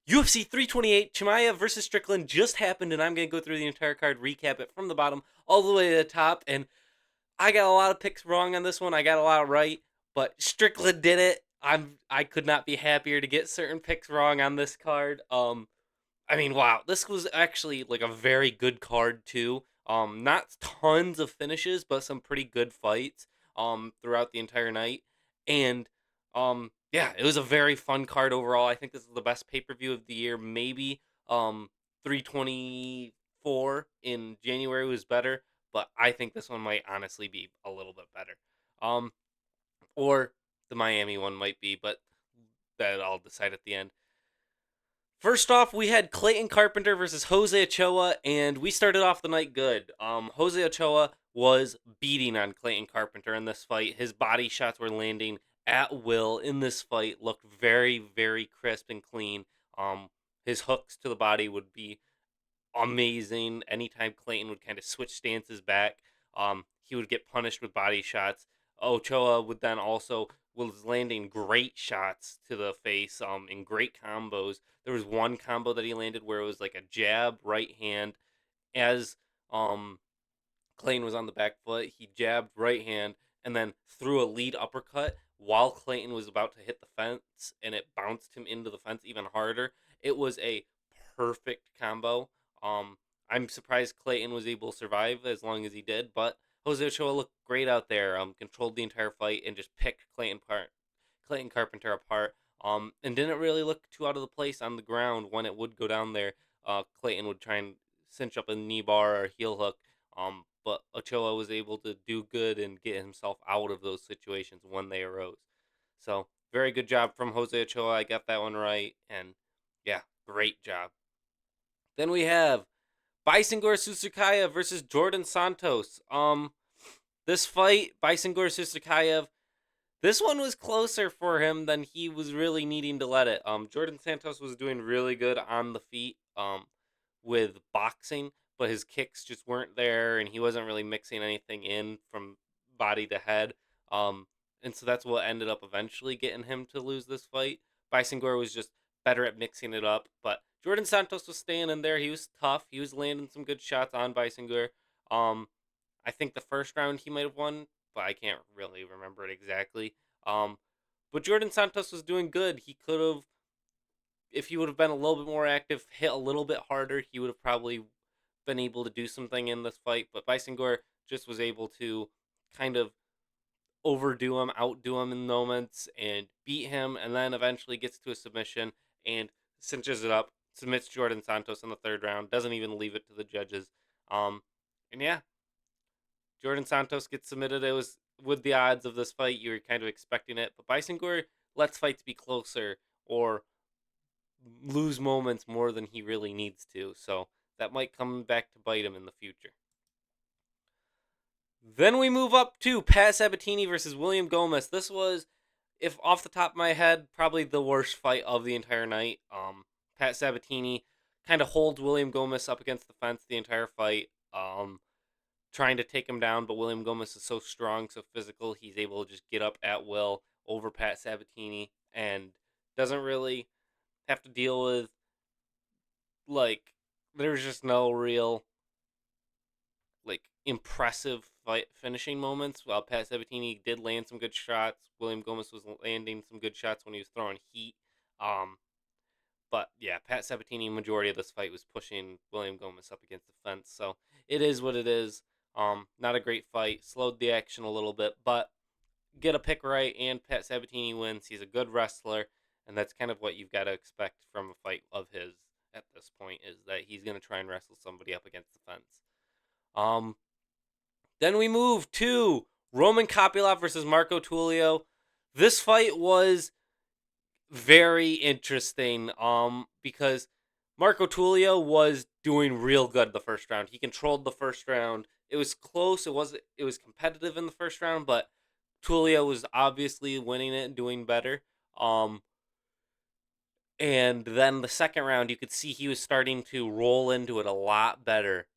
UFC 328, Chimaev versus Strickland just happened, and I'm going to go through the entire card, recap it from the bottom all the way to the top. And I got a lot of picks wrong on this one. I got a lot right, but Strickland did it. I could not be happier to get certain picks wrong on this card. I mean, wow, this was actually like a very good card too. Not tons of finishes, but some pretty good fights throughout the entire night. And yeah, it was a very fun card overall. I think this is the best pay-per-view of the year. Maybe 324 in January was better, but I think this one might honestly be a little bit better. Um or the Miami one might be, but that I'll decide at the end. First off, we had Clayton Carpenter versus Jose Ochoa, and we started off the night good. Jose Ochoa was beating on Clayton Carpenter in this fight. His body shots were landing at will in this fight. Looked very, very crisp and clean. His hooks to the body would be amazing. Anytime Clayton would kind of switch stances back, he would get punished with body shots. Ochoa would then also was landing great shots to the face, in great combos. There was one combo that he landed where it was like a jab, right hand, as Clayton was on the back foot. He jabbed right hand and then threw a lead uppercut while Clayton was about to hit the fence, and it bounced him into the fence even harder. It was a perfect combo. Um, I'm surprised Clayton was able to survive as long as he did, but Jose Ochoa looked great out there. Controlled the entire fight and just picked Clayton Carpenter apart. And didn't really look too out of the place on the ground when it would go down there. Clayton would try and cinch up a knee bar or heel hook, but Ochoa was able to do good and get himself out of those situations when they arose. So, very good job from Jose Ochoa. I got that one right. And yeah, great job. Then we have Bisengor Susukaya versus Jordan Santos. This fight, Bisengor Susukaya, this one was closer for him than he was really needing to let it. Jordan Santos was doing really good on the feet. With boxing, but his kicks just weren't there, and he wasn't really mixing anything in from body to head. Um, and so that's what ended up eventually getting him to lose this fight. Bisengor was just better at mixing it up, but Jordan Santos was staying in there. He was tough. He was landing some good shots on Bisengor. Um, I think the first round he might have won, but I can't really remember it exactly. Um, but Jordan Santos was doing good. He could have, if he would have been a little bit more active, hit a little bit harder, he would have probably been able to do something in this fight. But Bisengor just was able to kind of overdo him, outdo him in moments, and beat him, and then eventually gets to a submission and cinches it up, submits Jordan Santos in the third round, doesn't even leave it to the judges. Um, and yeah, Jordan Santos gets submitted. It was with the odds of this fight, you were kind of expecting it, but Bisengor lets fights be closer or lose moments more than he really needs to. So that might come back to bite him in the future. Then we move up to Pat Sabatini versus William Gomez. This was, if off the top of my head, probably the worst fight of the entire night. Pat Sabatini kind of holds William Gomez up against the fence the entire fight, trying to take him down, but William Gomez is so strong, so physical, he's able to just get up at will over Pat Sabatini and doesn't really have to deal with, like, there's just no real, like, impressive fight finishing moments. While Pat Sabatini did land some good shots, William Gomez was landing some good shots when he was throwing heat. Um, but yeah, Pat Sabatini majority of this fight was pushing William Gomez up against the fence. So it is what it is. Not a great fight. Slowed the action a little bit, but get a pick right, and Pat Sabatini wins. He's a good wrestler, and that's kind of what you've got to expect from a fight of his at this point, is that he's going to try and wrestle somebody up against the fence. Um, then we move to Roman Kopylov versus Marco Tulio. This fight was very interesting, because Marco Tulio was doing real good the first round. He controlled the first round. It was close. It was competitive in the first round, but Tulio was obviously winning it and doing better. Um, and then the second round, you could see he was starting to roll into it a lot better.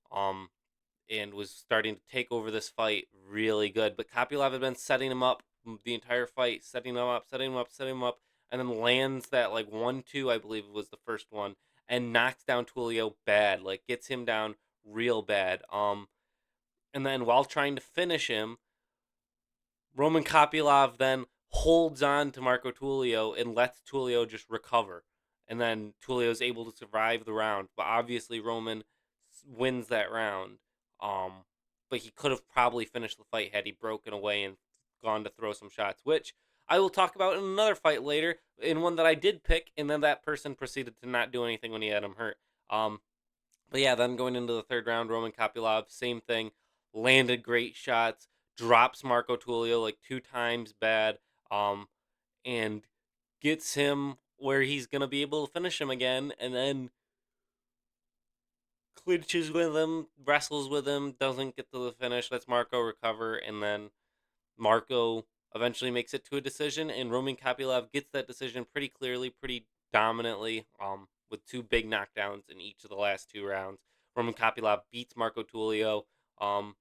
And was starting to take over this fight really good. But Kopylov had been setting him up the entire fight, setting him up, setting him up, setting him up, and then lands that like 1-2, I believe was the first one, and knocks down Tulio bad, like gets him down real bad. And then while trying to finish him, Roman Kopylov then holds on to Marco Tullio and lets Tullio just recover. And then Tullio is able to survive the round. But obviously Roman wins that round. Um, but he could have probably finished the fight had he broken away and gone to throw some shots, which I will talk about in another fight later, in one that I did pick, and then that person proceeded to not do anything when he had him hurt. But yeah, then going into the third round, Roman Kopylov, same thing, landed great shots, drops Marco Tullio like 2 times bad, um, and gets him where he's gonna be able to finish him again, and then clinches with him, wrestles with him, doesn't get to the finish, lets Marco recover, and then Marco eventually makes it to a decision, and Roman Kopylov gets that decision pretty clearly, pretty dominantly, with 2 big knockdowns in each of the last 2 rounds. Roman Kopylov beats Marco Tullio. Um,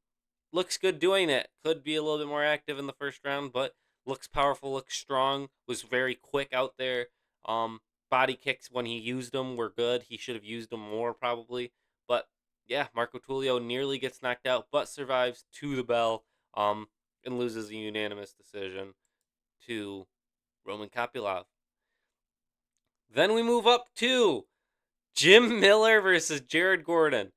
Looks good doing it. Could be a little bit more active in the first round, but looks powerful, looks strong. Was very quick out there. Um, Body kicks when he used them were good. He should have used them more probably, but yeah, Marco Tullio nearly gets knocked out, but survives to the bell. And loses a unanimous decision to Roman Kopylov. Then we move up to Jim Miller versus Jared Gordon.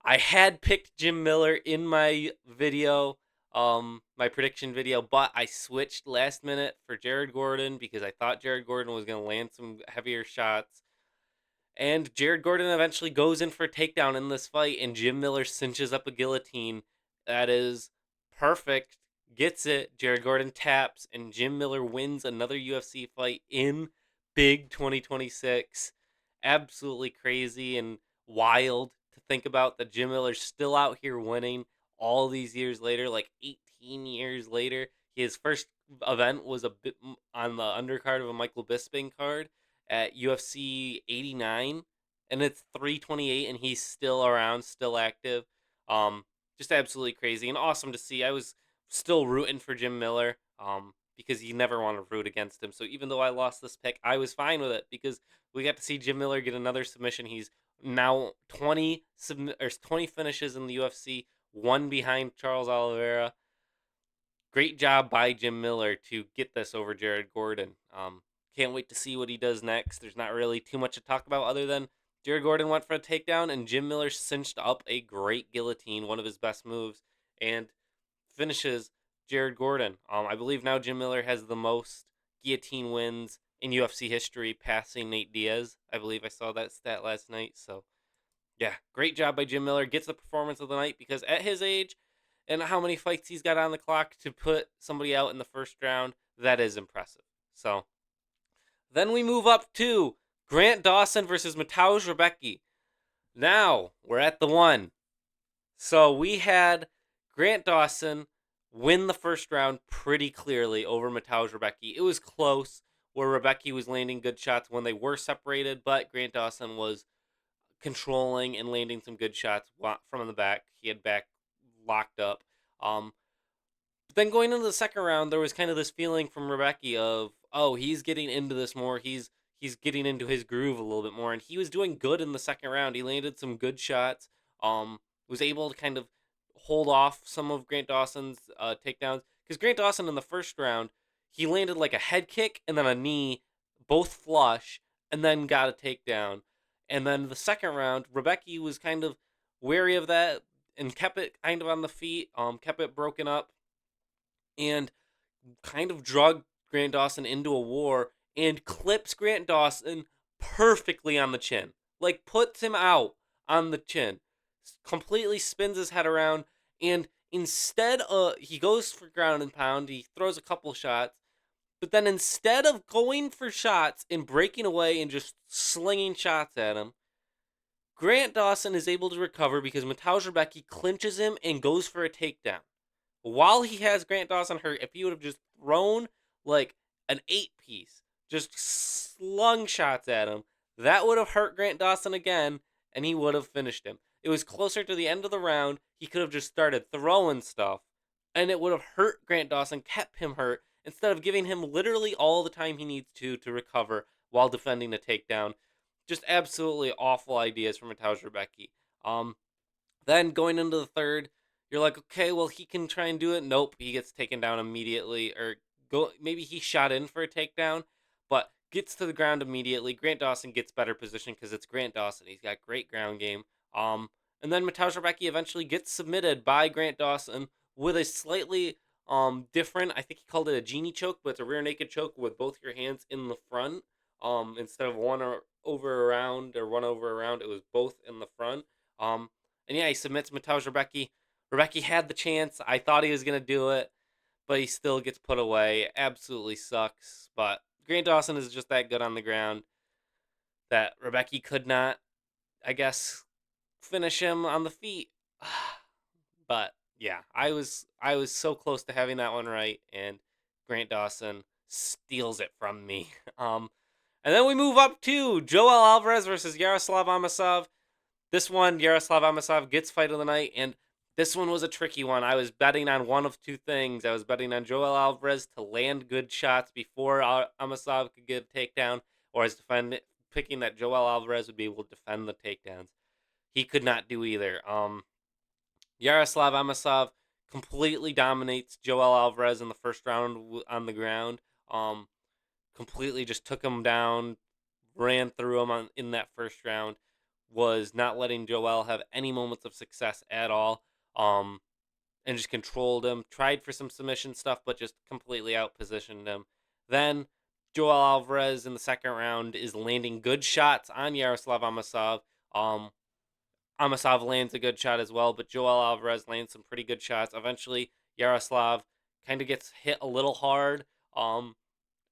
I had picked Jim Miller in my video, my prediction video, but I switched last minute for Jared Gordon because I thought Jared Gordon was going to land some heavier shots. And Jared Gordon eventually goes in for a takedown in this fight, and Jim Miller cinches up a guillotine that is perfect. Gets it. Jared Gordon taps, and Jim Miller wins another UFC fight in big 2026. Absolutely crazy and wild to think about that Jim Miller's still out here winning all these years later, like 18 years later. His first event was a bit on the undercard of a Michael Bisping card at UFC 89, and it's 328, and he's still around, still active. Just absolutely crazy and awesome to see. I was still rooting for Jim Miller, because you never want to root against him. So even though I lost this pick, I was fine with it because we got to see Jim Miller get another submission. He's now 20 finishes in the UFC, one behind Charles Oliveira. Great job by Jim Miller to get this over Jared Gordon. Can't wait to see what he does next. There's not really too much to talk about other than Jared Gordon went for a takedown and Jim Miller cinched up a great guillotine, one of his best moves, and finishes Jared Gordon. I believe now Jim Miller has the most guillotine wins in UFC history, passing Nate Diaz. I believe I saw that stat last night. So, yeah, great job by Jim Miller. Gets the performance of the night because at his age and how many fights he's got on the clock to put somebody out in the first round, that is impressive. So, then we move up to Grant Dawson versus Mateusz Rebecki. Now, we're at the one. So, we had Grant Dawson win the first round pretty clearly over Mateusz Rebecki. It was close where Rebecki was landing good shots when they were separated, but Grant Dawson was controlling and landing some good shots from the back. He had back locked up. But then going into the second round, there was kind of this feeling from Rebecki of, oh, he's getting into this more. He's getting into his groove a little bit more, and he was doing good in the second round. He landed some good shots. Was able to kind of hold off some of Grant Dawson's takedowns because Grant Dawson in the first round he landed like a head kick and then a knee, both flush, and then got a takedown. And then the second round, Rebecki was kind of wary of that and kept it kind of on the feet, kept it broken up, and kind of drug Grant Dawson into a war and clips Grant Dawson perfectly on the chin. Like puts him out on the chin. Completely spins his head around and instead he goes for ground and pound, he throws a couple shots, but then instead of going for shots and breaking away and just slinging shots at him, Grant Dawson is able to recover because Mateusz Rebecki clinches him and goes for a takedown. While he has Grant Dawson hurt, if he would have just thrown like an 8-piece, just slung shots at him, that would have hurt Grant Dawson again, and he would have finished him. It was closer to the end of the round. He could have just started throwing stuff, and it would have hurt Grant Dawson, kept him hurt, instead of giving him literally all the time he needs to recover while defending a takedown. Just absolutely awful ideas from Mateusz Rebecki. Um, then going into the third, you're like, okay, well he can try and do it. Nope, he gets taken down immediately, or go maybe he shot in for a takedown, but gets to the ground immediately. Grant Dawson gets better position because it's Grant Dawson. He's got great ground game. Um, and then Mateusz Rebecki eventually gets submitted by Grant Dawson with a slightly different. I think he called it a genie choke, but it's a rear naked choke with both your hands in the front. Instead of one or over around or one over around, it was both in the front. And yeah, he submits Mateusz Rebecki. Rebecki had the chance. I thought he was gonna do it, but he still gets put away. Absolutely sucks. But Grant Dawson is just that good on the ground that Rebecki could not, I guess, finish him on the feet. But yeah, I was so close to having that one right, and Grant Dawson steals it from me. And then we move up to Joel Alvarez versus Yaroslav Amosov. This one, Yaroslav Amosov gets fight of the night, and this one was a tricky one. I was betting on one of two things. I was betting on Joel Alvarez to land good shots before Amosov could get a takedown, or I was picking that Joel Alvarez would be able to defend the takedowns. He could not do either. Yaroslav Amosov completely dominates Joel Alvarez in the first round on the ground. Um, Completely just took him down, ran through him in that first round, was not letting Joel have any moments of success at all, and just controlled him. Tried for some submission stuff, but just completely outpositioned him. Then Joel Alvarez in the second round is landing good shots on Yaroslav Amosov. Um, Amosov lands a good shot as well, but Joel Alvarez lands some pretty good shots. Eventually, Yaroslav kind of gets hit a little hard.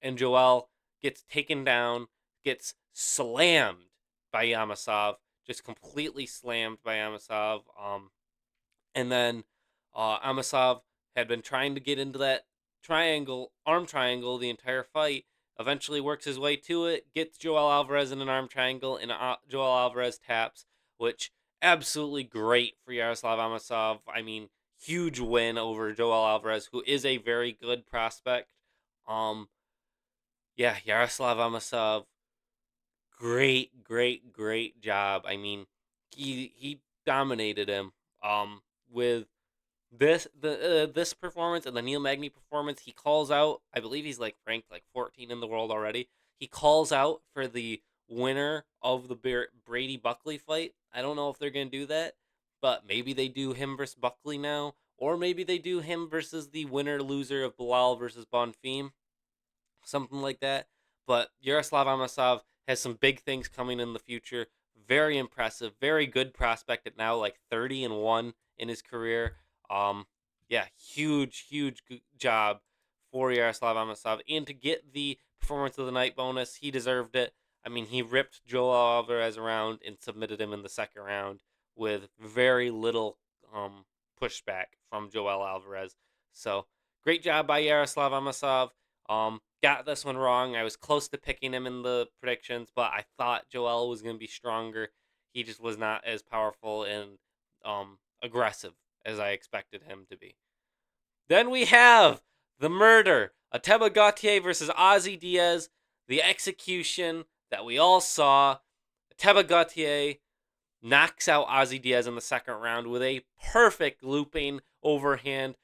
And Joel gets taken down, gets slammed by Yamasov, just completely slammed by Yamasov. And then Amasov had been trying to get into that arm triangle the entire fight. Eventually works his way to it, gets Joel Alvarez in an arm triangle, and Joel Alvarez taps, which absolutely great for Yaroslav Amasov. I mean, huge win over Joel Alvarez, who is a very good prospect. Um, yeah, Yaroslav Amasov, great job. I mean, he dominated him. With this performance and the Neil Magny performance, he calls out. I believe he's like ranked like 14 in the world already. He calls out for the winner of the Brady Buckley fight. I don't know if they're gonna do that, but maybe they do him versus Buckley now, or maybe they do him versus the winner loser of Bilal versus Bonfim, something like that. But Yaroslav Amasov has some big things coming in the future. Very impressive, very good prospect at now like 30-1 in his career. Um, yeah, huge job for Yaroslav Amasov, and to get the performance of the night bonus, he deserved it. I mean, he ripped Joel Alvarez around and submitted him in the second round with very little pushback from Joel Alvarez. So great job by Yaroslav Amasov. Got this one wrong. I was close to picking him in the predictions, but I thought Joel was going to be stronger. He just was not as powerful and aggressive as I expected him to be. Then we have the murder. Ateba Gautier versus Ozzy Diaz. The execution that we all saw. Ateba Gautier knocks out Ozzy Diaz in the second round with a perfect looping overhand.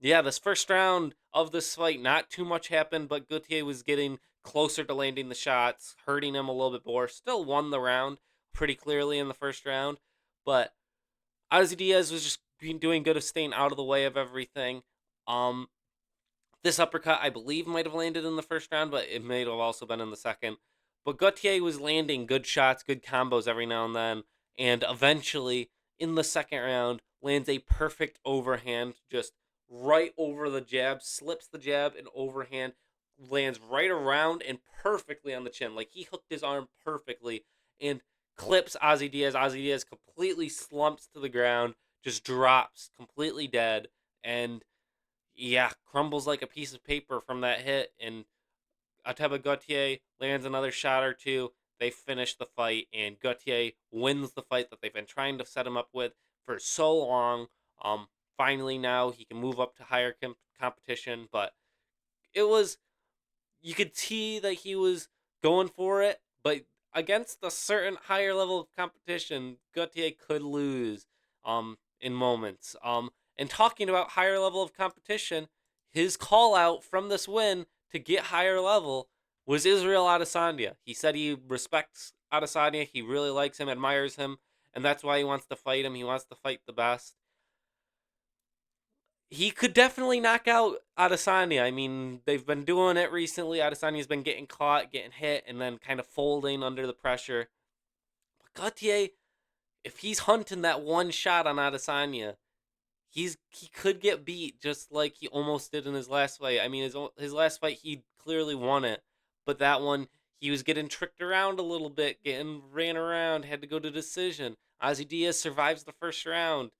Yeah, this first round of this fight, not too much happened, but Gautier was getting closer to landing the shots, hurting him a little bit more. Still won the round pretty clearly in the first round, but Ozzy Diaz was just doing good of staying out of the way of everything. Um, this uppercut, I believe, might have landed in the first round, but it may have also been in the second. But Gautier was landing good shots, good combos every now and then, and eventually, in the second round, lands a perfect overhand, just right over the jab, slips the jab, and overhand lands right around and perfectly on the chin. Like, he hooked his arm perfectly and clips Ozzy Diaz. Ozzy Diaz completely slumps to the ground, just drops completely dead, and yeah, crumbles like a piece of paper from that hit. And Ateba Gautier lands another shot or two. They finish the fight, and Gautier wins the fight that they've been trying to set him up with for so long. Finally, now he can move up to higher competition, but it was, you could see that he was going for it, but against a certain higher level of competition, Gautier could lose in moments. And talking about higher level of competition, his call out from this win to get higher level was Israel Adesanya. He said he respects Adesanya, he really likes him, admires him, and that's why he wants to fight him. He wants to fight the best. He could definitely knock out Adesanya. I mean, they've been doing it recently. Adesanya's been getting caught, getting hit, and then kind of folding under the pressure. But Gautier, if he's hunting that one shot on Adesanya, he could get beat just like he almost did in his last fight. I mean, his last fight he clearly won it, but that one he was getting tricked around a little bit, getting ran around, had to go to decision. Ozzy Diaz survives the first round.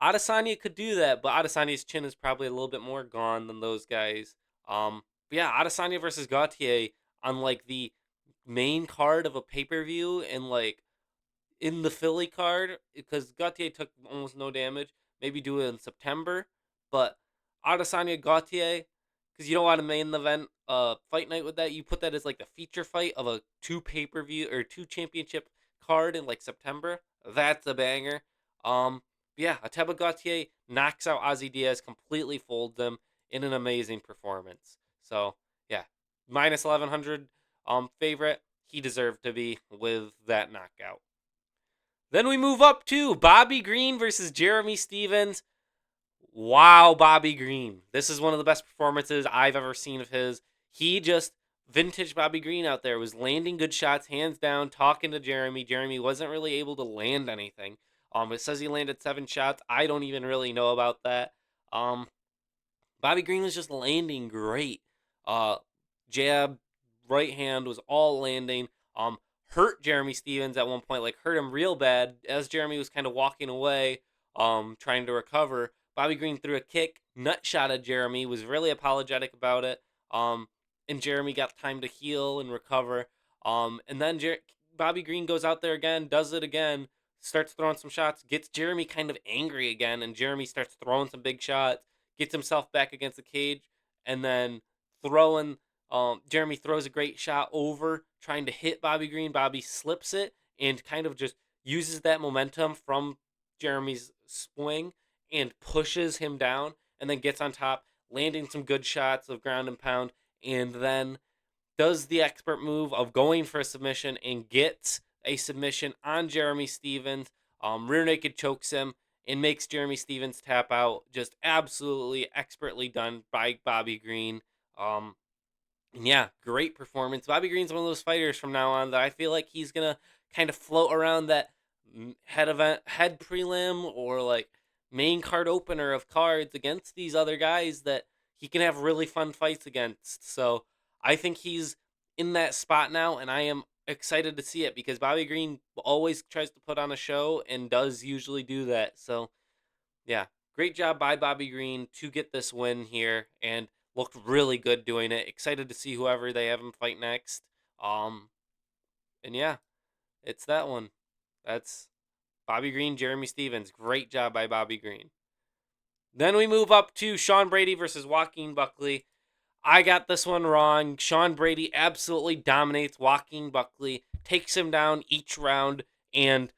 Adesanya could do that, but Adesanya's chin is probably a little bit more gone than those guys. But yeah, Adesanya versus Gautier on like the main card of a pay per view and like in the Philly card because Gautier took almost no damage. Maybe do it in September, but Adesanya Gautier because you don't want to main event fight night with that. You put that as like the feature fight of a two pay per view or two championship card in like September. That's a banger. Yeah, Ateba Gautier knocks out Ozzy Diaz, completely folds him in an amazing performance. So yeah, minus 1100 favorite. He deserved to be with that knockout. Then we move up to Bobby Green versus Jeremy Stevens. Wow, Bobby Green. This is one of the best performances I've ever seen of his. He just vintage Bobby Green out there was landing good shots, hands down, talking to Jeremy. Jeremy wasn't really able to land anything. It says he landed 7 shots. I don't even really know about that. Bobby Green was just landing great. Uh, Jab, right hand was all landing. Hurt Jeremy Stevens at one point, like hurt him real bad as Jeremy was kind of walking away, trying to recover. Bobby Green threw a kick, nut shot at Jeremy, was really apologetic about it. And Jeremy got time to heal and recover. And then Bobby Green goes out there again, does it again, starts throwing some shots, gets Jeremy kind of angry again, and Jeremy starts throwing some big shots, gets himself back against the cage, and then throwing. Jeremy throws a great shot over, trying to hit Bobby Green. Bobby slips it and kind of just uses that momentum from Jeremy's swing and pushes him down, and then gets on top, landing some good shots of ground and pound, and then does the expert move of going for a submission and gets a submission on Jeremy Stevens. Rear naked chokes him and makes Jeremy Stevens tap out. Just absolutely expertly done by Bobby Green. Yeah, great performance. Bobby Green's one of those fighters from now on that I feel like he's gonna kind of float around that head prelim or like main card opener of cards against these other guys that he can have really fun fights against. So I think he's in that spot now, and I am excited to see it because Bobby Green always tries to put on a show and does usually do that. So yeah, great job by Bobby Green to get this win here and looked really good doing it. Excited to see whoever they have him fight next. Um, and yeah, it's that one. That's Bobby Green, Jeremy Stevens. Great job by Bobby Green. Then we move up to Sean Brady versus Joaquin Buckley. I got this one wrong. Sean Brady absolutely dominates Joaquin Buckley, takes him down each round, and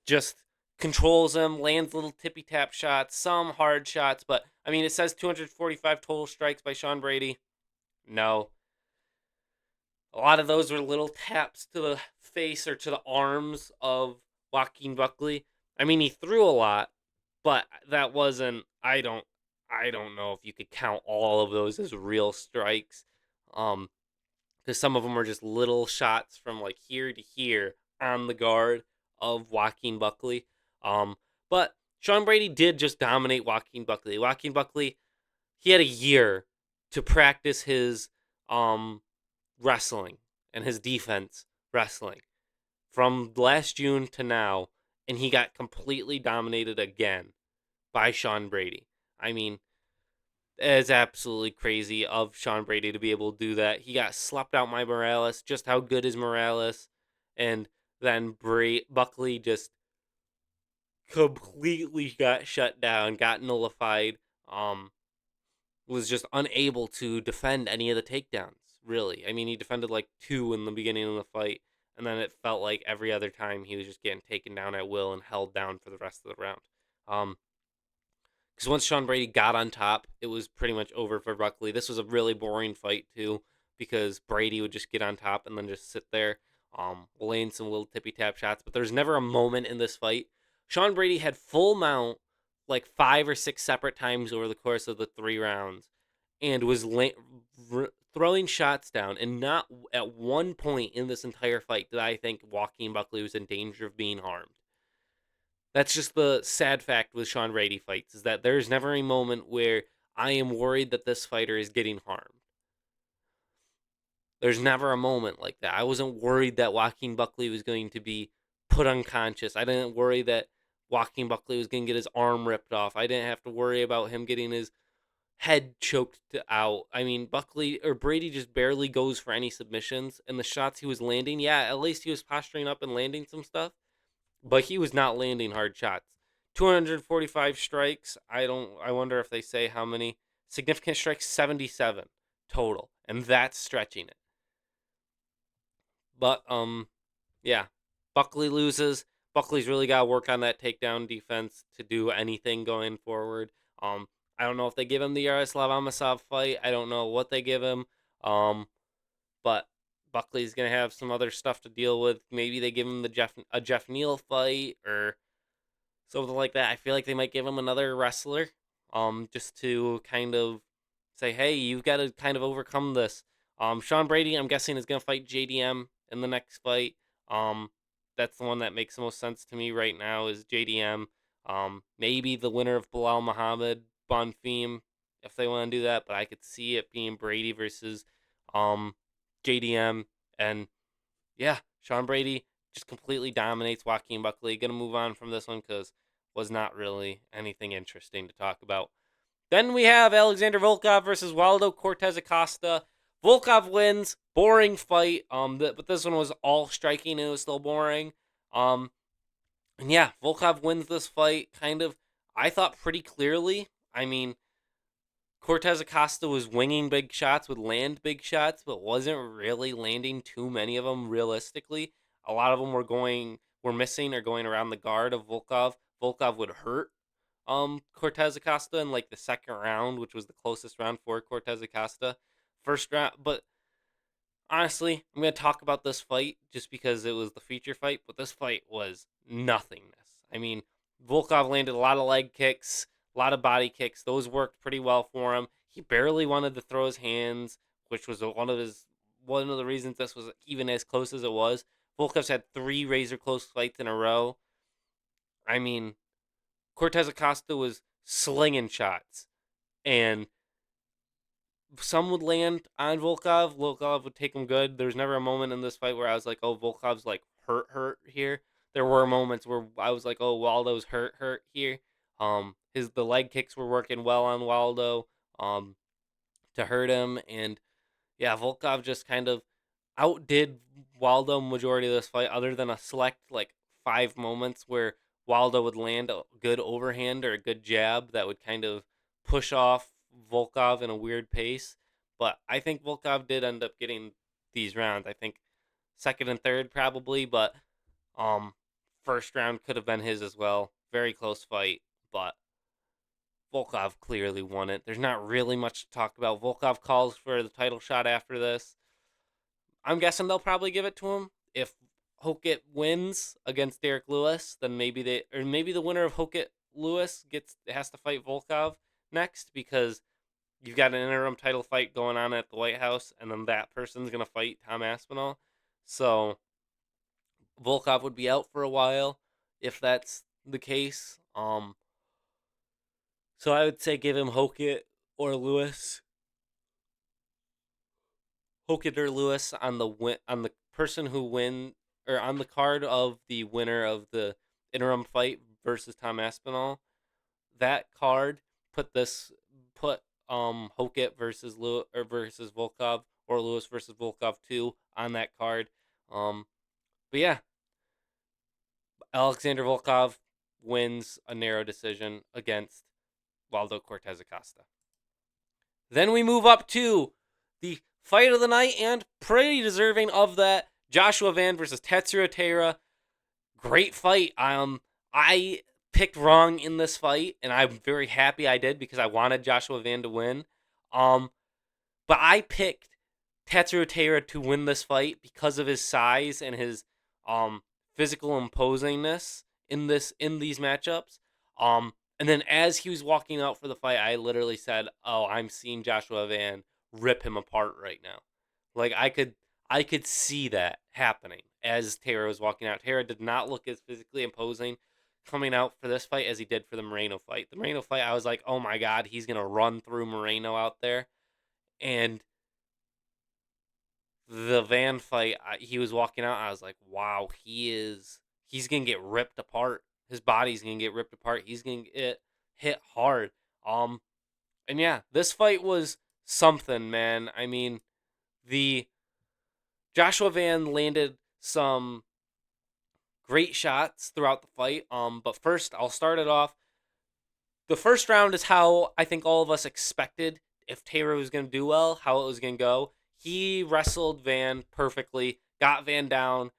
just controls him, lands little tippy tap shots, some hard shots, but I mean, it says 245 total strikes by Sean Brady. No. A lot of those were little taps to the face or to the arms of Joaquin Buckley. I mean, he threw a lot, but that wasn't I don't know if you could count all of those as real strikes. Um because some of them were just little shots from like here to here on the guard of Joaquin Buckley. But Sean Brady did just dominate Joaquin Buckley. Joaquin Buckley, he had a year to practice his wrestling and his defense wrestling from last June to now, and he got completely dominated again by Sean Brady. I mean, it's absolutely crazy of Sean Brady to be able to do that. He got slept out by Morales. Just how good is Morales? And then Buckley just completely got shut down, got nullified. Um, was just unable to defend any of the takedowns, really. I mean, he defended like two in the beginning of the fight, and then it felt like every other time he was just getting taken down at will and held down for the rest of the round. Um, because once Sean Brady got on top, it was pretty much over for Buckley. This was a really boring fight too, because Brady would just get on top and then just sit there, laying some little tippy tap shots. But there's never a moment in this fight. Sean Brady had full mount like 5 or 6 separate times over the course of the 3 rounds, and was throwing shots down. And not at one point in this entire fight did I think Joaquin Buckley was in danger of being harmed. That's just the sad fact with Sean Brady fights, is that there's never a moment where I am worried that this fighter is getting harmed. There's never a moment like that. I wasn't worried that Joaquin Buckley was going to be put unconscious. I didn't worry that Joaquin Buckley was going to get his arm ripped off. I didn't have to worry about him getting his head choked out. I mean, Buckley or Brady just barely goes for any submissions, and the shots he was landing, yeah, at least he was posturing up and landing some stuff, but he was not landing hard shots. 245 strikes. I wonder if they say how many significant strikes. 77 total, and that's stretching it. But yeah, Buckley loses. Buckley's really got to work on that takedown defense to do anything going forward. Um, I don't know if they give him the Yaroslav Amosov fight. I don't know what they give him. Um, but Buckley's gonna have some other stuff to deal with. Maybe they give him a Jeff Neal fight or something like that. I feel like they might give him another wrestler, just to kind of say, hey, you've got to kind of overcome this. Sean Brady, I'm guessing, is gonna fight JDM in the next fight. Um, that's the one that makes the most sense to me right now is JDM. Maybe the winner of Bilal Muhammad, Bonfim, if they want to do that, but I could see it being Brady versus um JDM. And yeah, Sean Brady just completely dominates Joaquin Buckley. Gonna move on from this one because was not really anything interesting to talk about. Then we have Alexander Volkov versus Waldo Cortez Acosta. Volkov wins. Boring fight. But this one was all striking and it was still boring. Um, and yeah, Volkov wins this fight kind of, I thought, pretty clearly. I mean, Cortez Acosta was winging big shots, would land big shots, but wasn't really landing too many of them realistically. A lot of them were missing or going around the guard of Volkov. Volkov would hurt Cortez Acosta in like the second round, which was the closest round for Cortez Acosta. First round, but honestly, I'm gonna talk about this fight just because it was the feature fight, but this fight was nothingness. I mean, Volkov landed a lot of leg kicks, a lot of body kicks. Those worked pretty well for him. He barely wanted to throw his hands, which was one of the reasons this was even as close as it was. Volkov's had 3 razor close fights in a row. I mean, Cortez Acosta was slinging shots, and some would land on Volkov. Volkov would take him good. There's never a moment in this fight where I was like, "Oh, Volkov's like hurt here." There were moments where I was like, "Oh, Waldo's hurt here." The leg kicks were working well on Waldo, to hurt him, and yeah, Volkov just kind of outdid Waldo majority of this fight, other than a select like 5 moments where Waldo would land a good overhand or a good jab that would kind of push off Volkov in a weird pace. But I think Volkov did end up getting these rounds. I think second and third probably, but um first round could have been his as well. Very close fight, but Volkov clearly won it. There's not really much to talk about. Volkov calls for the title shot after this. I'm guessing they'll probably give it to him. If Hokit wins against Derek Lewis, then maybe the winner of Hokit Lewis has to fight Volkov next, because you've got an interim title fight going on at the White House, and then that person's gonna fight Tom Aspinall. So Volkov would be out for a while if that's the case. So I would say give him Hokit or Lewis. Hokit or Lewis on the person who win, or on the card of the winner of the interim fight versus Tom Aspinall. That card put Hokit versus versus Volkov, or Lewis versus Volkov 2 on that card. But yeah, Alexander Volkov wins a narrow decision against Waldo Cortez Acosta. Then we move up to the fight of the night and pretty deserving of that. Joshua Van versus Tetsuya Taira. Great fight. I picked wrong in this fight, and I'm very happy I did because I wanted Joshua Van to win. Um, but I picked Tetsuya Taira to win this fight because of his size and his um physical imposingness in these matchups. And then as he was walking out for the fight, I literally said, "Oh, I'm seeing Joshua Van rip him apart right now." Like I could see that happening as Taira was walking out. Taira did not look as physically imposing coming out for this fight as he did for the Moreno fight. The Moreno fight, I was like, "Oh my god, he's gonna run through Moreno out there," and the van fight, he was walking out. I was like, wow, he's gonna get ripped apart. His body's gonna get ripped apart. He's gonna get hit hard. Um, and yeah, this fight was something, man. I mean, the Joshua Van landed some great shots throughout the fight. But first, I'll start it off. The first round is how I think all of us expected if Taylor was going to do well, how it was going to go. He wrestled Van perfectly, got Van down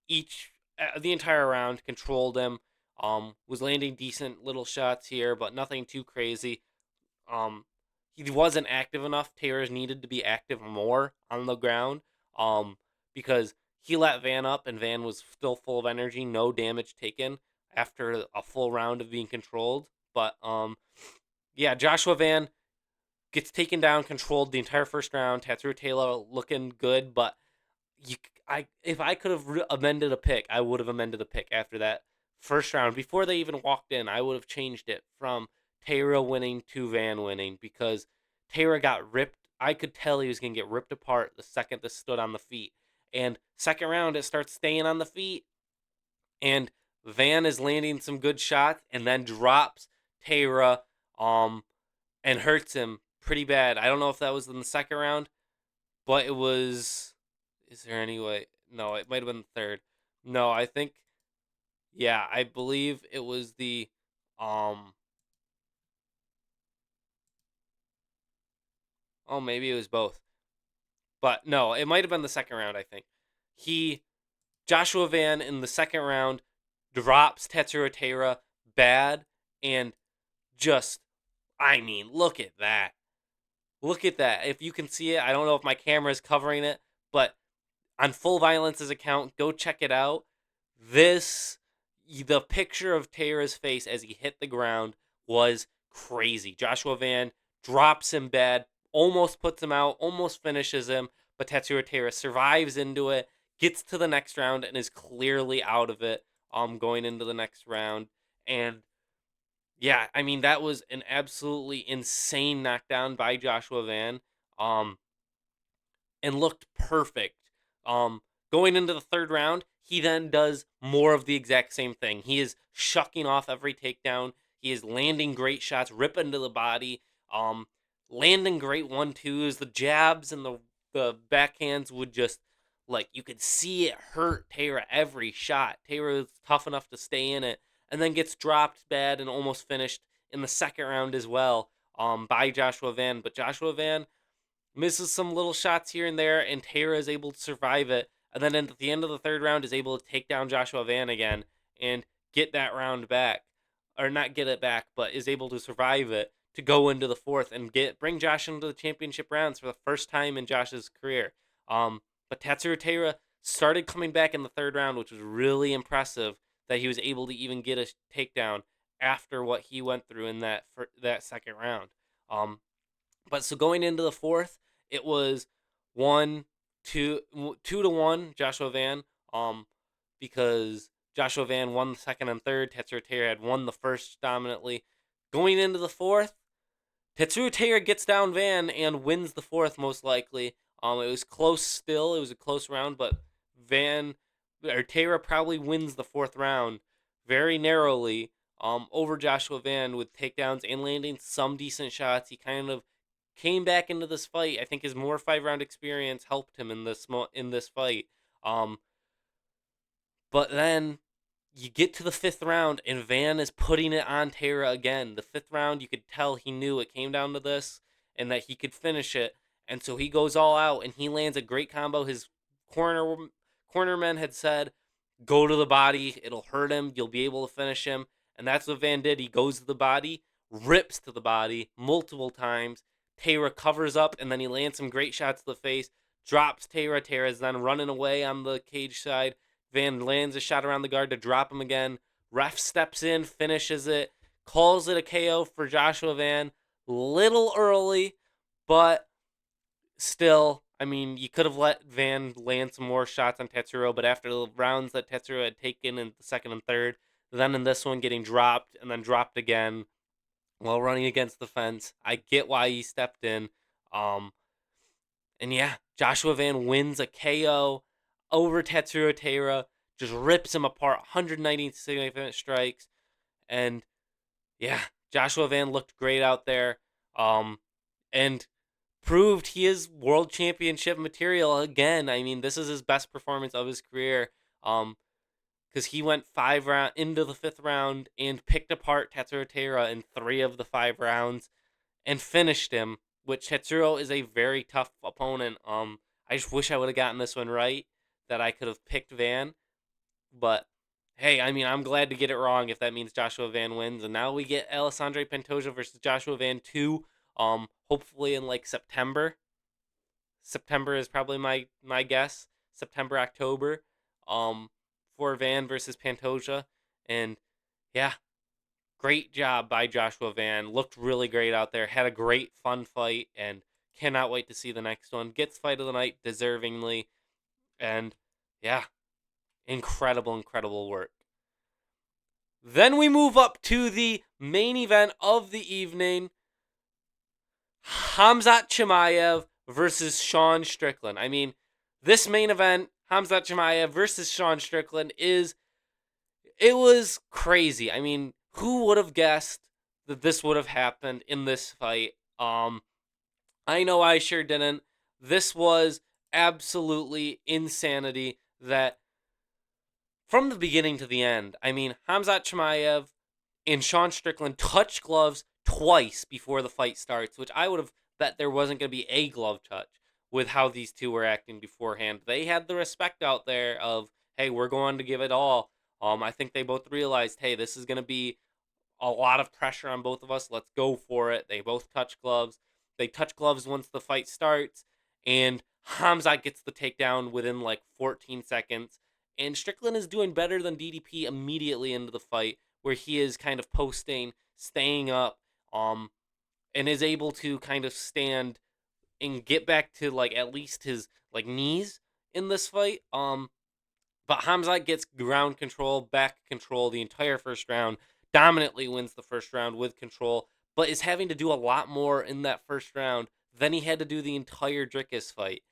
the entire round, controlled him. Was landing decent little shots here, but nothing too crazy. Um, he wasn't active enough. Taylor needed to be active more on the ground. Because he let Van up, and Van was still full of energy, no damage taken after a full round of being controlled. But yeah, Joshua Van gets taken down, controlled the entire first round. Tatsuro Taylor looking good, but if I could have amended a pick, I would have amended the pick after that first round before they even walked in. I would have changed it from Taylor winning to Van winning because Taylor got ripped. I could tell he was gonna get ripped apart the second this stood on the feet. And second round, it starts staying on the feet, and Van is landing some good shots, and then drops Taylor, and hurts him pretty bad. I don't know if that was in the second round, but it was. Is there any way? No, it might have been the third. No, I think. Yeah, I believe it was the. Um. Oh, maybe it was both. But no, it might have been the second round. I think he Joshua Van in the second round drops Tetsuro Taira bad and just. I mean, look at that. Look at that. If you can see it, I don't know if my camera is covering it, but on Full Violence's account, go check it out. This, the picture of Taylor's face as he hit the ground was crazy. Joshua Van drops him bad, almost puts him out, almost finishes him, but Tetsuya Taylor survives into it, gets to the next round, and is clearly out of it. Going into the next round, and yeah, I mean that was an absolutely insane knockdown by Joshua Van. Um, and looked perfect. Um, Going into the third round, he then does more of the exact same thing. He is shucking off every takedown. He is landing great shots, ripping to the body, um, landing great 1-2s. The jabs and the backhands would just like you could see it hurt Taylor every shot. Taylor is tough enough to stay in it, and then gets dropped bad and almost finished in the second round as well. By Joshua Van, but Joshua Van misses some little shots here and there, and Taylor is able to survive it. And then at the end of the third round, is able to take down Joshua Van again and get that round back, or not get it back, but is able to survive it to go into the fourth and bring Josh into the championship rounds for the first time in Josh's career. But Tatsuro Taira started coming back in the third round, which was really impressive that he was able to even get a takedown after what he went through in that second round. But so going into the fourth, it was 2-1 Joshua Van. Because Joshua Van won the second and third. Tetsuro Taira had won the first dominantly. Going into the fourth, Tetsuro Taira gets down Van and wins the fourth most likely. It was close still. It was a close round, but Taira probably wins the fourth round very narrowly. Over Joshua Van with takedowns and landing some decent shots. He kind of came back into this fight. I think his more 5 round experience helped him in this fight. Um, but then you get to the fifth round, and Van is putting it on Taira again. The fifth round, you could tell he knew it came down to this, and that he could finish it. And so he goes all out and he lands a great combo. His corner cornermen had said, "Go to the body. It'll hurt him. You'll be able to finish him." And that's what Van did. He goes to the body, rips to the body multiple times. Taylor covers up, and then he lands some great shots to the face, drops Taylor. Taylor's then running away on the cage side. Van lands a shot around the guard to drop him again. Ref steps in, finishes it, calls it a KO for Joshua Van. Little early, but still, I mean, you could have let Van land some more shots on Tetsuro, but after the rounds that Tetsuro had taken in the second and third, then in this one getting dropped and then dropped again while running against the fence, I get why he stepped in. Um, and yeah, Joshua Van wins a KO over Tetsuro Taira, just rips him apart, 190 significant strikes, and yeah, Joshua Van looked great out there, and proved he is world championship material again. I mean, this is his best performance of his career. Because he went 5 round into the 5th round and picked apart Tetsuro Taira in 3 of the 5 rounds and finished him. Which Tetsuro is a very tough opponent. I just wish I would have gotten this one right, that I could have picked Van. But hey, I mean, I'm glad to get it wrong if that means Joshua Van wins. And now we get Alessandro Pantoja versus Joshua Van 2. Hopefully in like September. September is probably my guess. September, October. For Van versus Pantoja. And yeah, great job by Joshua Van. Looked really great out there. Had a great fun fight and cannot wait to see the next one. Gets fight of the night deservingly. And yeah, incredible work. Then we move up to the main event of the evening. Khamzat Chimaev versus Sean Strickland. I mean, this main event, Khamzat Chimaev versus Sean Strickland, it was crazy. I mean, who would have guessed that this would have happened in this fight? I know I sure didn't. This was absolutely insanity that from the beginning to the end, I mean, Khamzat Chimaev and Sean Strickland touch gloves twice before the fight starts, which I would have bet there wasn't going to be a glove touch with how these two were acting beforehand. They had the respect out there of, hey, we're going to give it all. I think they both realized, hey, this is going to be a lot of pressure on both of us. Let's go for it. They both touch gloves. They touch gloves once the fight starts, and Khamzat gets the takedown within like 14 seconds. And Strickland is doing better than DDP immediately into the fight, where he is kind of posting, staying up, and is able to kind of stand and get back to like at least his like knees in this fight. But Khamzat gets ground control, back control the entire first round, dominantly wins the first round with control, but is having to do a lot more in that first round than he had to do the entire Drickus fight.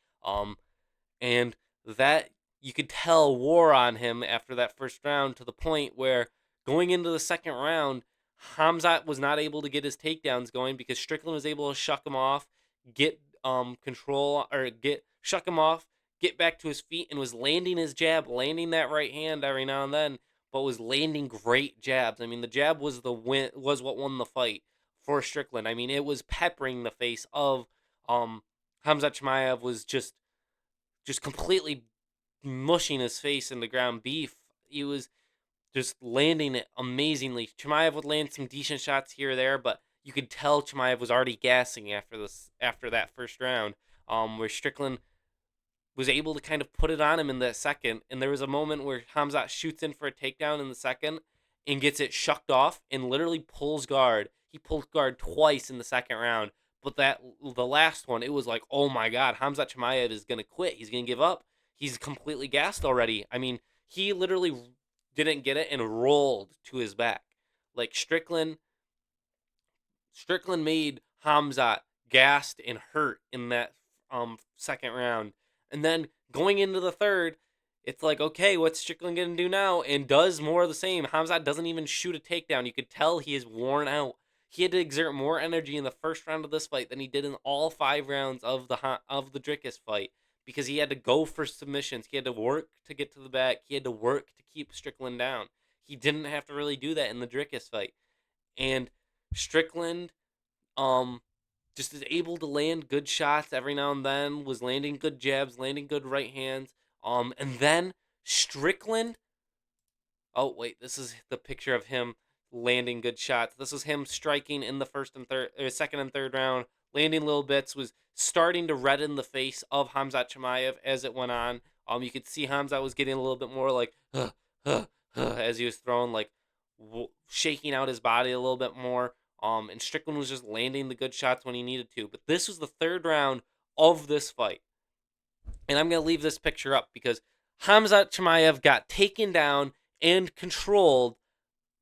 And that you could tell wore on him after that first round to the point where going into the second round, Khamzat was not able to get his takedowns going because Strickland was able to shuck him off, get control or get shuck him off, get back to his feet, and was landing his jab, landing that right hand every now and then, but was landing great jabs. I mean, the jab was what won the fight for Strickland. I mean, it was peppering the face of Khamzat Chimaev was just completely mushing his face in the ground beef. He was just landing it amazingly. Chimaev would land some decent shots here or there, but you could tell Chimaev was already gassing after that first round, where Strickland was able to kind of put it on him in the second. And there was a moment where Khamzat shoots in for a takedown in the second and gets it shucked off and literally pulls guard. He pulled guard twice in the second round. But the last one, it was like, oh my God, Khamzat Chimaev is going to quit. He's going to give up. He's completely gassed already. I mean, he literally didn't get it and rolled to his back. Like Strickland made Khamzat gassed and hurt in that second round. And then going into the third, it's like, okay, what's Strickland going to do now? And does more of the same. Khamzat doesn't even shoot a takedown. You could tell he is worn out. He had to exert more energy in the first round of this fight than he did in all 5 rounds of the Drickus fight because he had to go for submissions. He had to work to get to the back. He had to work to keep Strickland down. He didn't have to really do that in the Drickus fight. And Strickland just is able to land good shots every now and then, was landing good jabs, landing good right hands. And then Strickland. Oh wait, this is the picture of him landing good shots. This is him striking in the first and third, or second and third round, landing little bits. Was starting to redden the face of Hamzat Chimaev as it went on. You could see Hamzat was getting a little bit more like, as he was throwing, like shaking out his body a little bit more. And Strickland was just landing the good shots when he needed to. But this was the third round of this fight, and I'm gonna leave this picture up because Hamzat Chimaev got taken down and controlled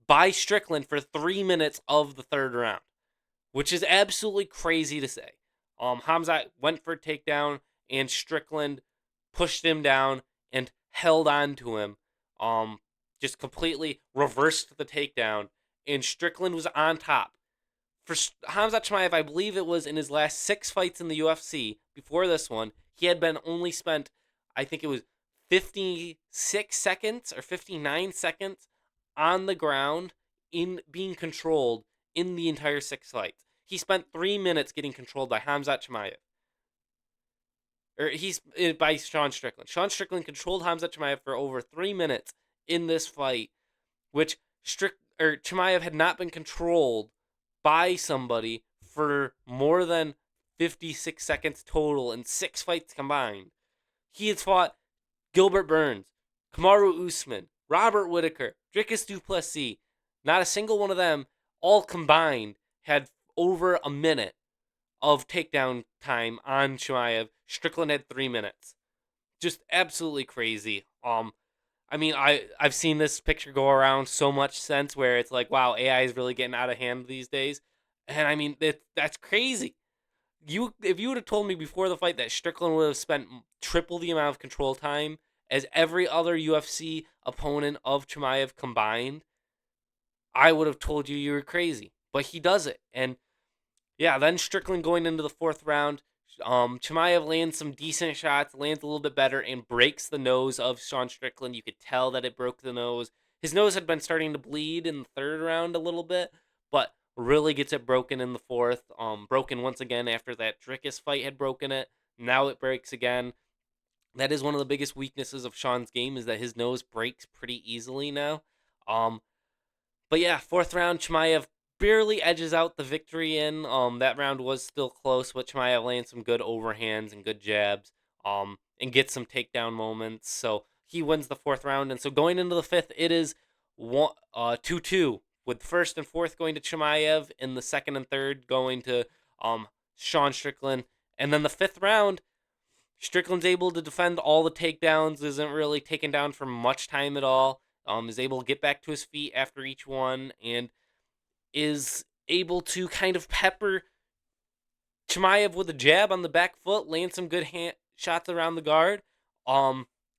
by Strickland for 3 minutes of the third round, which is absolutely crazy to say. Hamzat went for a takedown, and Strickland pushed him down and held on to him. Just completely reversed the takedown, and Strickland was on top. For Hamzat Chimaev, I believe it was in his last 6 fights in the UFC before this one, he had been only spent, I think it was 56 seconds or 59 seconds on the ground in being controlled in the entire 6 fights. He spent 3 minutes getting controlled by Hamzat Chimaev. Or he's by Sean Strickland. Sean Strickland controlled Hamzat Chimaev for over 3 minutes in this fight, which Chimaev had not been controlled by somebody for more than 56 seconds total in 6 fights combined. He has fought Gilbert Burns, Kamaru Usman, Robert Whittaker, Dricus du Plessis. Not a single one of them, all combined, had over a minute of takedown time on Chimaev. Strickland had 3 minutes. Just absolutely crazy. I mean, I've seen this picture go around so much since where it's like, wow, AI is really getting out of hand these days, and I mean that's crazy. If you would have told me before the fight that Strickland would have spent triple the amount of control time as every other UFC opponent of Chimaev combined, I would have told you were crazy. But he does it, and yeah, then Strickland going into the fourth round. Chimaev lands some decent shots, lands a little bit better, and breaks the nose of Sean Strickland. You could tell that it broke the nose. His nose had been starting to bleed in the third round a little bit, but really gets it broken in the fourth. Broken once again after that Dricus fight had broken it. Now it breaks again. That is one of the biggest weaknesses of Sean's game, is that his nose breaks pretty easily now. But yeah, fourth round, Chimaev barely edges out the victory in. That round was still close, but Chimaev lands some good overhands and good jabs. And gets some takedown moments. So he wins the fourth round. And so going into the fifth, it is 2-2, with first and fourth going to Chimaev, and the second and third going to Sean Strickland. And then the fifth round, Strickland's able to defend all the takedowns, isn't really taken down for much time at all. Is able to get back to his feet after each one, and is able to kind of pepper Chimaev with a jab on the back foot, land some good shots around the guard.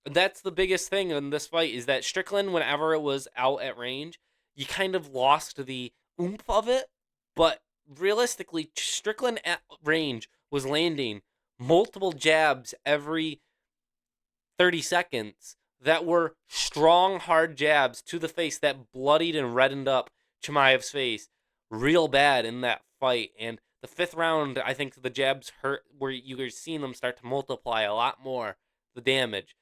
That's the biggest thing in this fight, is that Strickland, whenever it was out at range, you kind of lost the oomph of it. But realistically, Strickland at range was landing multiple jabs every 30 seconds that were strong, hard jabs to the face that bloodied and reddened up Chimaev's face real bad in that fight. And the fifth round, I think the jabs hurt, where you were seeing them start to multiply a lot more, the damage.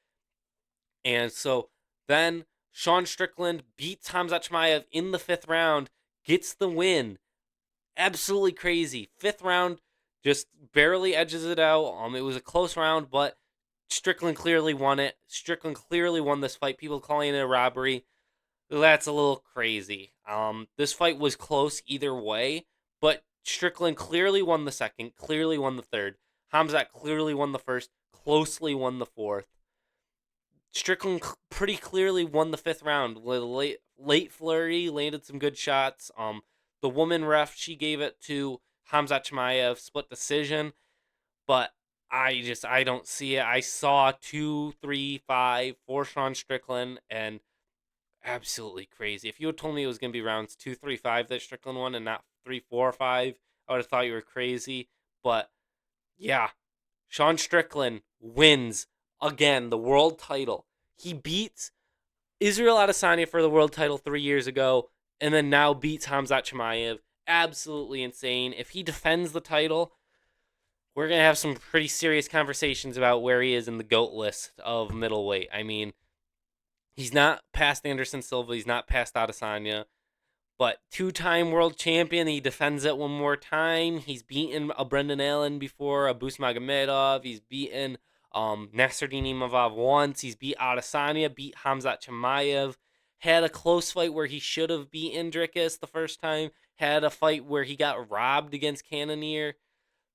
And so then Sean Strickland beats Hamzat Chimaev in the fifth round, gets the win. Absolutely crazy. Fifth round, just barely edges it out. It was a close round, but Strickland clearly won it. Strickland clearly won this fight. People calling it a robbery, that's a little crazy. This fight was close either way, but Strickland clearly won the second, clearly won the third. Hamzat clearly won the first, closely won the fourth. Strickland pretty clearly won the fifth round with a late flurry, landed some good shots. The woman ref, she gave it to Hamzat Chimaev, split decision, but I don't see it. I saw 2, 3, 5 for Sean Strickland, and absolutely crazy. If you had told me it was going to be rounds 2, 3, 5 that Strickland won, and not 3, 4, 5, I would have thought you were crazy. But yeah, Sean Strickland wins again the world title. He beats Israel Adesanya for the world title 3 years ago, and then now beats Hamzat Chimaev. Absolutely insane. If he defends the title, we're gonna have some pretty serious conversations about where he is in the GOAT list of middleweight. I mean, he's not past Anderson Silva, he's not past Adesanya, but two-time world champion. He defends it one more time. He's beaten a Brendan Allen before, a Bus Magomedov. He's beaten Nasruddin Imavov once. He's beat Adesanya, beat Hamzat Chimaev. Had a close fight where he should have beaten Dricus the first time. Had a fight where he got robbed against Cannonier.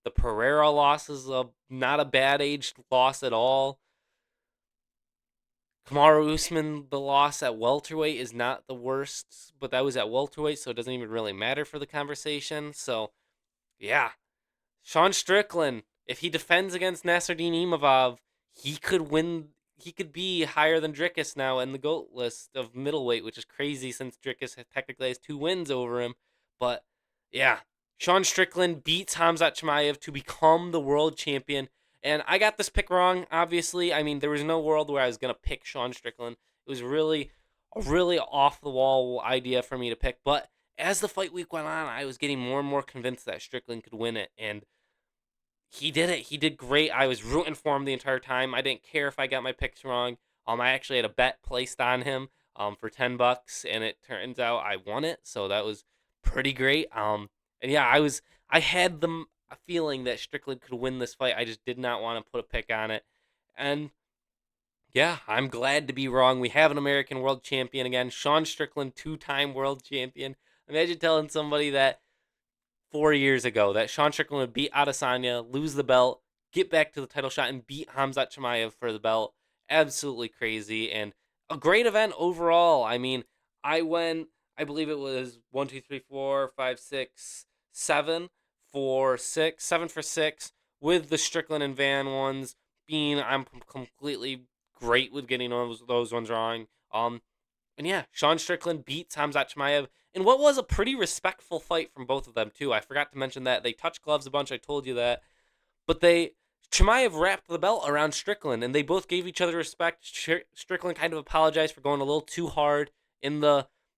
The Pereira loss is not a bad aged loss at all. Kamaru Usman, the loss at welterweight is not the worst, but that was at welterweight, so it doesn't even really matter for the conversation. So, yeah, Sean Strickland, if he defends against Nasruddin Imavov, he could win. He could be higher than Dricus now in the GOAT list of middleweight, which is crazy since Dricus technically has 2 wins over him. But yeah, Sean Strickland beats Hamzat Chimaev to become the world champion. And I got this pick wrong, obviously. I mean, there was no world where I was going to pick Sean Strickland. It was really a really off the wall idea for me to pick. But as the fight week went on, I was getting more and more convinced that Strickland could win it. And he did it. He did great. I was rooting for him the entire time. I didn't care if I got my picks wrong. I actually had a bet placed on him for $10, and it turns out I won it. So that was pretty great. And yeah, I had the feeling that Strickland could win this fight. I just did not want to put a pick on it, and yeah, I'm glad to be wrong. We have an American world champion again, Sean Strickland, two-time world champion. Imagine telling somebody that 4 years ago that Sean Strickland would beat Adesanya, lose the belt, get back to the title shot, and beat Hamzat Chimaev for the belt. Absolutely crazy and a great event overall. I mean, I went, I believe it was 1, 2, 3, 4, 5, 6, 7 for 6, 7 for 6, with the Strickland and Van ones being, I'm completely great with getting those ones wrong. And yeah, Sean Strickland beats Hamzat Chimaev in what was a pretty respectful fight from both of them too. I forgot to mention that they touched gloves a bunch. I told you that, but Chimaev wrapped the belt around Strickland, and they both gave each other respect. Strickland kind of apologized for going a little too hard in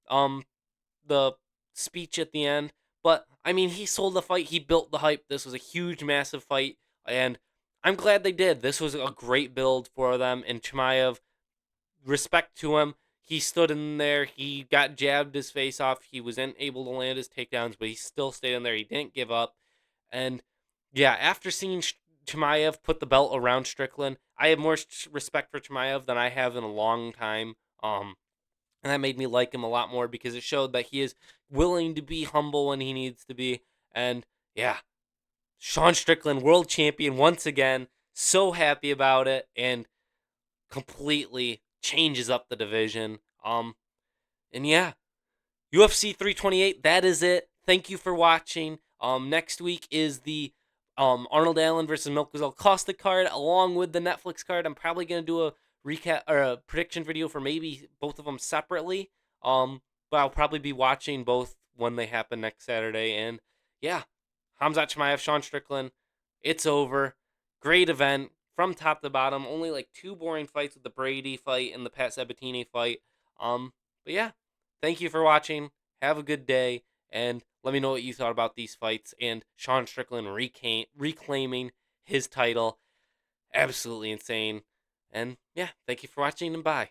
um the speech at the end, but I mean, he sold the fight. He built the hype. This was a huge, massive fight, and I'm glad they did. This was a great build for them, and Chimaev, respect to him. He stood in there. He got jabbed his face off. He wasn't able to land his takedowns, but he still stayed in there. He didn't give up. And yeah, after seeing Chimaev put the belt around Strickland, I have more respect for Chimaev than I have in a long time. And that made me like him a lot more because it showed that he is willing to be humble when he needs to be. And yeah, Sean Strickland, world champion once again. So happy about it. And completely changes up the division. And yeah, UFC 328. That is it. Thank you for watching. Next week is the Arnold Allen versus Milkwood Costa card, along with the Netflix card. I'm probably gonna do a recap or a prediction video for maybe both of them separately. But I'll probably be watching both when they happen next Saturday. And yeah, Hamzat Chimaev, Sean Strickland. It's over. Great event from top to bottom. Only like 2 boring fights with the Brady fight and the Pat Sabatini fight. But yeah, thank you for watching. Have a good day, and let me know what you thought about these fights and Sean Strickland reclaiming his title. Absolutely insane. And yeah, thank you for watching, and bye.